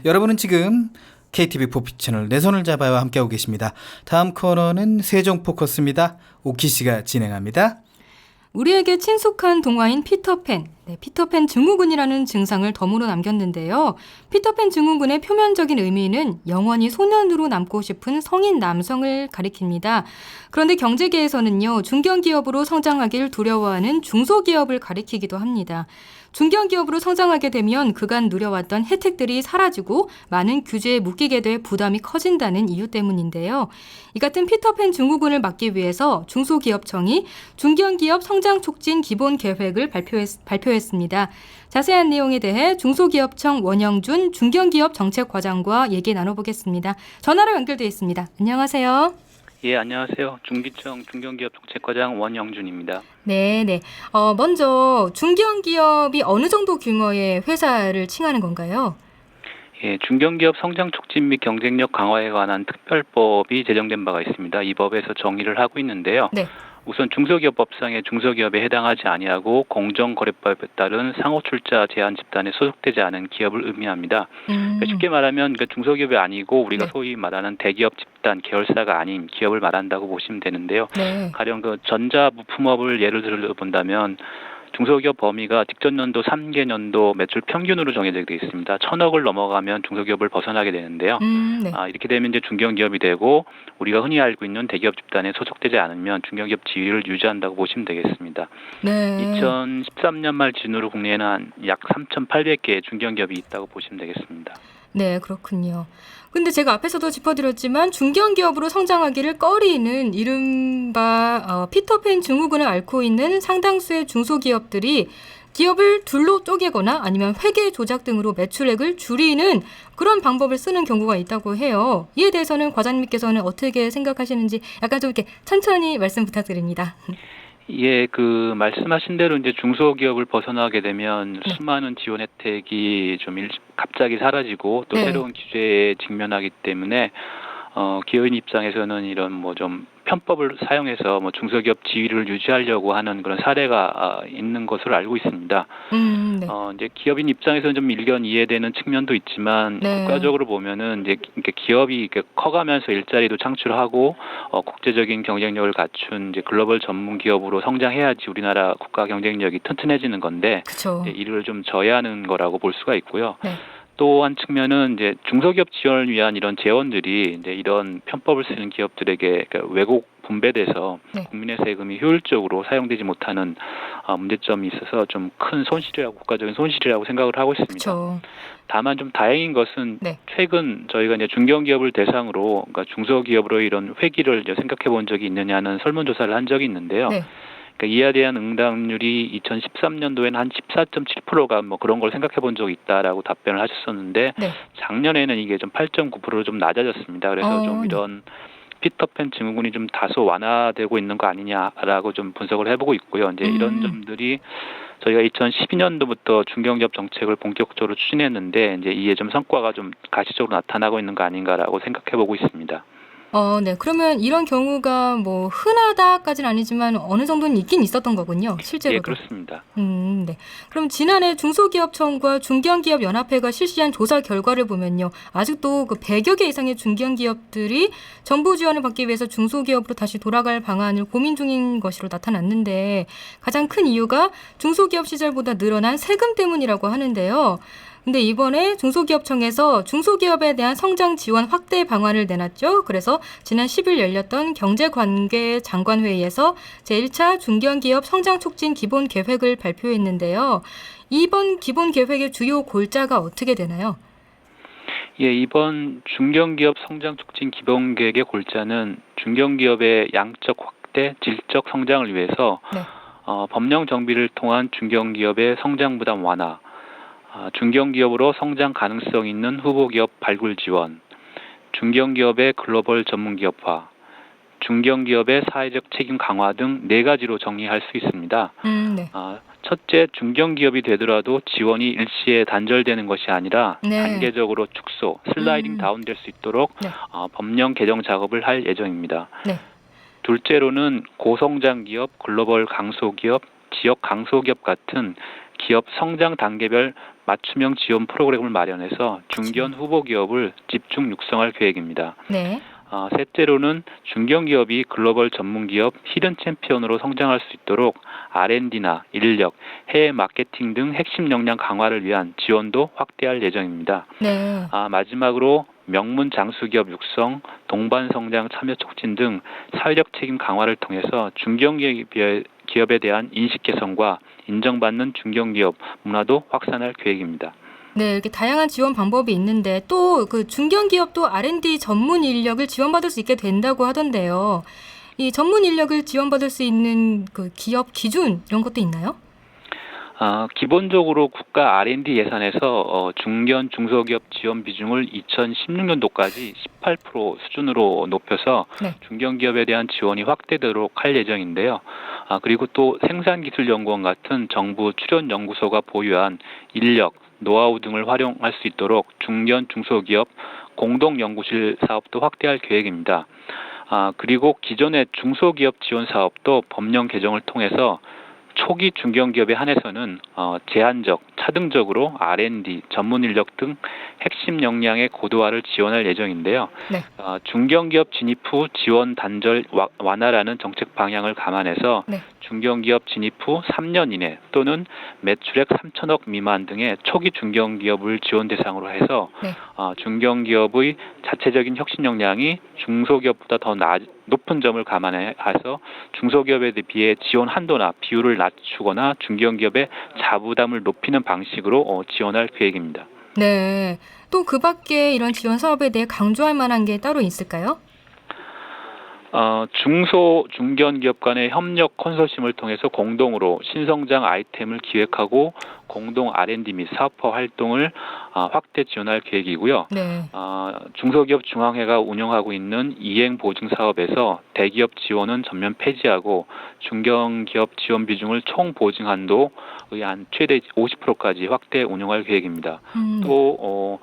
여러분은 지금 KTV 포피 채널 내 손을 잡아요 함께하고 계십니다. 다음 코너는 세종 포커스입니다. 오키 씨가 진행합니다. 우리에게 친숙한 동화인 피터팬, 피터팬 증후군이라는 증상을 덤으로 남겼는데요. 피터팬 증후군의 표면적인 의미는 영원히 소년으로 남고 싶은 성인 남성을 가리킵니다. 그런데 경제계에서는요, 중견기업으로 성장하길 두려워하는 중소기업을 가리키기도 합니다. 중견기업으로 성장하게 되면 그간 누려왔던 혜택들이 사라지고 많은 규제에 묶이게 돼 부담이 커진다는 이유 때문인데요. 이 같은 피터팬 증후군을 막기 위해서 중소기업청이 중견기업 성장 촉진 기본 계획을 발표했습니다. 자세한 내용에 대해 중소기업청 원영준 중견기업 정책과장과 얘기 나눠보겠습니다. 전화로 연결되어 있습니다. 안녕하세요. 예, 안녕하세요. 중기청 중견기업 정책과장 원영준입니다. 네네. 먼저 중견기업이 어느 정도 규모의 회사를 칭하는 건가요? 예, 중견기업 성장 촉진 및 경쟁력 강화에 관한 특별법이 제정된 바가 있습니다. 이 법에서 정의를 하고 있는데요. 네. 우선 중소기업법상의 중소기업에 해당하지 아니하고 공정거래법에 따른 상호출자 제한 집단에 소속되지 않은 기업을 의미합니다. 쉽게 말하면 중소기업이 아니고 우리가 네. 소위 말하는 대기업 집단 계열사가 아닌 기업을 말한다고 보시면 되는데요. 네. 가령 전자부품업을 예를 들어 본다면 중소기업 범위가 직전 연도 3개년도 매출 평균으로 정해져 있습니다. 1,000억을 넘어가면 중소기업을 벗어나게 되는데요. 네. 이렇게 되면 이제 중견기업이 되고 우리가 흔히 알고 있는 대기업 집단에 소속되지 않으면 중견기업 지위를 유지한다고 보시면 되겠습니다. 네. 2013년 말 기준으로 국내에는 한 약 3,800개의 중견기업이 있다고 보시면 되겠습니다. 네, 그렇군요. 근데 제가 앞에서도 짚어드렸지만 중견기업으로 성장하기를 꺼리는 이른바 피터팬 증후군을 앓고 있는 상당수의 중소기업들이 기업을 둘로 쪼개거나 아니면 회계 조작 등으로 매출액을 줄이는 그런 방법을 쓰는 경우가 있다고 해요. 이에 대해서는 과장님께서는 어떻게 생각하시는지 약간 좀 이렇게 천천히 말씀 부탁드립니다. 예, 말씀하신 대로 이제 중소기업을 벗어나게 되면 수많은 지원 혜택이 갑자기 사라지고 또 네. 새로운 규제에 직면하기 때문에 기업인 입장에서는 이런 좀 편법을 사용해서 중소기업 지위를 유지하려고 하는 그런 사례가 있는 것으로 알고 있습니다. 네. 이제 기업인 입장에서는 좀 일견 이해되는 측면도 있지만 네. 국가적으로 보면은 이제 기업이 커가면서 일자리도 창출하고 국제적인 경쟁력을 갖춘 이제 글로벌 전문 기업으로 성장해야지 우리나라 국가 경쟁력이 튼튼해지는 건데 그렇죠. 이를 좀 저해하는 거라고 볼 수가 있고요. 네. 또 한 측면은 이제 중소기업 지원을 위한 이런 재원들이 이제 이런 편법을 쓰는 기업들에게 왜곡 분배돼서 네. 국민의 세금이 효율적으로 사용되지 못하는 문제점이 있어서 좀 큰 국가적인 손실이라고 생각을 하고 있습니다. 그렇죠. 다만 좀 다행인 것은 네. 최근 저희가 이제 중견기업을 대상으로 중소기업으로 이런 회기를 이제 생각해 본 적이 있느냐는 설문조사를 한 적이 있는데요. 네. 이에 대한 응답률이 2013년도에는 한 14.7%가 그런 걸 생각해 본 적이 있다라고 답변을 하셨었는데 네. 작년에는 이게 좀 8.9%로 좀 낮아졌습니다. 그래서 좀 이런 피터팬 증후군이 좀 다소 완화되고 있는 거 아니냐라고 좀 분석을 해보고 있고요. 이제 이런 점들이 저희가 2012년도부터 중견기업 정책을 본격적으로 추진했는데 이제 이에 좀 성과가 좀 가시적으로 나타나고 있는 거 아닌가라고 생각해 보고 있습니다. 네. 그러면 이런 경우가 흔하다까지는 아니지만 어느 정도는 있긴 있었던 거군요. 실제로도. 예, 그렇습니다. 네. 그럼 지난해 중소기업청과 중견기업연합회가 실시한 조사 결과를 보면요. 아직도 100여 개 이상의 중견기업들이 정부 지원을 받기 위해서 중소기업으로 다시 돌아갈 방안을 고민 중인 것으로 나타났는데 가장 큰 이유가 중소기업 시절보다 늘어난 세금 때문이라고 하는데요. 근데 이번에 중소기업청에서 중소기업에 대한 성장 지원 확대 방안을 내놨죠. 그래서 지난 10일 열렸던 경제관계 장관회의에서 제1차 중견기업 성장 촉진 기본 계획을 발표했는데요. 이번 기본 계획의 주요 골자가 어떻게 되나요? 예, 이번 중견기업 성장 촉진 기본 계획의 골자는 중견기업의 양적 확대, 질적 성장을 위해서 네. 법령 정비를 통한 중견기업의 성장 부담 완화, 중견기업으로 성장 가능성 있는 후보기업 발굴 지원, 중견기업의 글로벌 전문기업화, 중견기업의 사회적 책임 강화 등 4가지로 정리할 수 있습니다. 네. 첫째, 중견기업이 되더라도 지원이 일시에 단절되는 것이 아니라 네. 단계적으로 축소, 슬라이딩 다운될 수 있도록 네. 법령 개정 작업을 할 예정입니다. 네. 둘째로는 고성장 기업, 글로벌 강소기업, 지역 강소기업 같은 기업 성장 단계별 맞춤형 지원 프로그램을 마련해서 중견 후보 기업을 집중 육성할 계획입니다. 네. 셋째로는 중견기업이 글로벌 전문기업 히든 챔피언으로 성장할 수 있도록 R&D나 인력, 해외 마케팅 등 핵심 역량 강화를 위한 지원도 확대할 예정입니다. 네. 마지막으로 명문 장수기업 육성, 동반 성장 참여 촉진 등 사회적 책임 강화를 통해서 중견기업에 대한 인식 개선과 인정받는 중견기업 문화도 확산할 계획입니다. 네, 이렇게 다양한 지원 방법이 있는데 또 그 중견기업도 R&D 전문 인력을 지원받을 수 있게 된다고 하던데요. 이 전문 인력을 지원받을 수 있는 그 기업 기준 이런 것도 있나요? 기본적으로 국가 R&D 예산에서 중견 중소기업 지원 비중을 2016년도까지 18% 수준으로 높여서 네. 중견기업에 대한 지원이 확대되도록 할 예정인데요. 그리고 또 생산기술연구원 같은 정부 출연연구소가 보유한 인력, 노하우 등을 활용할 수 있도록 중견 중소기업 공동연구실 사업도 확대할 계획입니다. 그리고 기존의 중소기업 지원 사업도 법령 개정을 통해서 초기 중견기업에 한해서는 제한적, 차등적으로 R&D, 전문 인력 등 핵심 역량의 고도화를 지원할 예정인데요. 네. 중견기업 진입 후 지원 단절 완화라는 정책 방향을 감안해서 네. 중견기업 진입 후 3년 이내 또는 매출액 3천억 미만 등의 초기 중견기업을 지원 대상으로 해서 네. 중견기업의 자체적인 혁신 역량이 중소기업보다 더 높은 점을 감안해서 중소기업에 비해 지원 한도나 비율을 낮추거나 중견기업의 자부담을 높이는 방식으로 지원할 계획입니다. 네. 또 그 밖에 이런 지원 사업에 대해 강조할 만한 게 따로 있을까요? 중소 중견기업 간의 협력 컨소시엄을 통해서 공동으로 신성장 아이템을 기획하고 공동 R&D 및 사업화 활동을 확대 지원할 계획이고요. 네. 중소기업 중앙회가 운영하고 있는 이행 보증 사업에서 대기업 지원은 전면 폐지하고 중견기업 지원 비중을 총 보증 한도의 한 최대 50%까지 확대 운영할 계획입니다. 또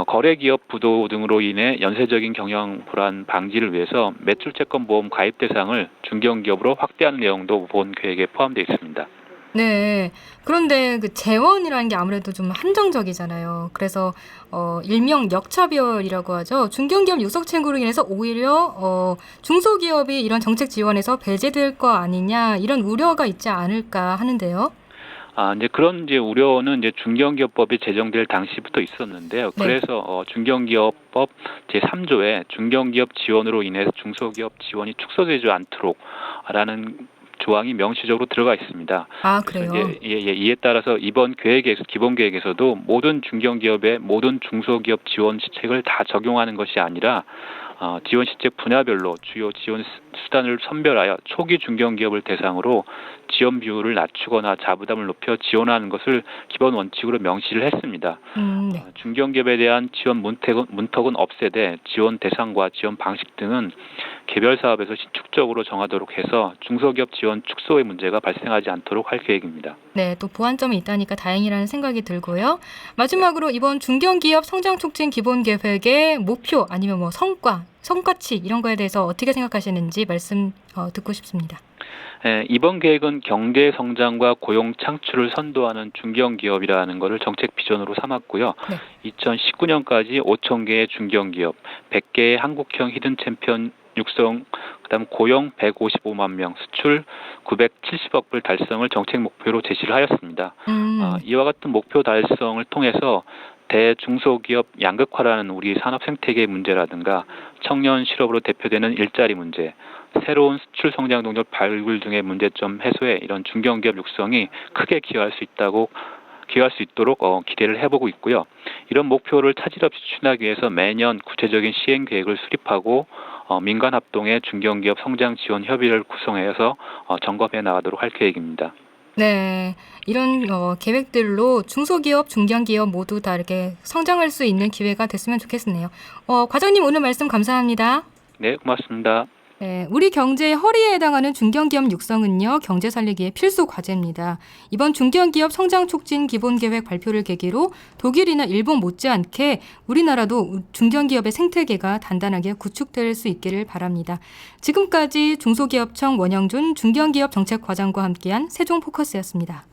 거래기업 부도 등으로 인해 연쇄적인 경영 불안 방지를 위해서 매출채권보험 가입 대상을 중견기업으로 확대하는 내용도 본 계획에 포함되어 있습니다. 네. 그런데 그 재원이라는 게 아무래도 좀 한정적이잖아요. 그래서 일명 역차별이라고 하죠. 중견기업 육성 채굴로 인해서 오히려 중소기업이 이런 정책 지원에서 배제될 거 아니냐 이런 우려가 있지 않을까 하는데요. 이제 그런 우려는 이제 중견기업법이 제정될 당시부터 있었는데요. 네. 그래서 중견기업법 제3조에 중견기업 지원으로 인해서 중소기업 지원이 축소되지 않도록라는 조항이 명시적으로 들어가 있습니다. 그래요? 이에 따라서 이번 기본 계획에서도 모든 중견기업의 모든 중소기업 지원 시책을 다 적용하는 것이 아니라 지원 시책 분야별로 주요 지원 수단을 선별하여 초기 중견기업을 대상으로 지원 비율을 낮추거나 자부담을 높여 지원하는 것을 기본 원칙으로 명시를 했습니다. 네. 중견기업에 대한 지원 문턱은 없애되 지원 대상과 지원 방식 등은 개별 사업에서 신축적으로 정하도록 해서 중소기업 지원 축소의 문제가 발생하지 않도록 할 계획입니다. 네, 또 보완점이 있다니까 다행이라는 생각이 들고요. 마지막으로 이번 중견기업 성장 촉진 기본 계획의 목표 아니면 뭐 성과치 이런 거에 대해서 어떻게 생각하시는지 말씀 듣고 싶습니다. 이번 계획은 경제 성장과 고용 창출을 선도하는 중견기업이라는 것을 정책 비전으로 삼았고요. 네. 2019년까지 5천 개의 중견기업, 100개의 한국형 히든 챔피언 육성, 그다음 고용 155만 명, 수출 970억 불 달성을 정책 목표로 제시를 하였습니다. 이와 같은 목표 달성을 통해서 대중소기업 양극화라는 우리 산업 생태계의 문제라든가 청년 실업으로 대표되는 일자리 문제, 새로운 수출 성장 동력 발굴 등의 문제점 해소에 이런 중견기업 육성이 크게 기여할 수 있도록 기대를 해보고 있고요. 이런 목표를 차질 없이 추진하기 위해서 매년 구체적인 시행 계획을 수립하고 민간 합동의 중견기업 성장 지원 협의를 구성해서 점검해 나가도록 할 계획입니다. 네, 이런 계획들로 중소기업, 중견기업 모두 다 이렇게 성장할 수 있는 기회가 됐으면 좋겠네요. 과장님 오늘 말씀 감사합니다. 네, 고맙습니다. 네, 우리 경제의 허리에 해당하는 중견기업 육성은요, 경제 살리기의 필수 과제입니다. 이번 중견기업 성장 촉진 기본계획 발표를 계기로 독일이나 일본 못지않게 우리나라도 중견기업의 생태계가 단단하게 구축될 수 있기를 바랍니다. 지금까지 중소기업청 원영준 중견기업 정책과장과 함께한 세종포커스였습니다.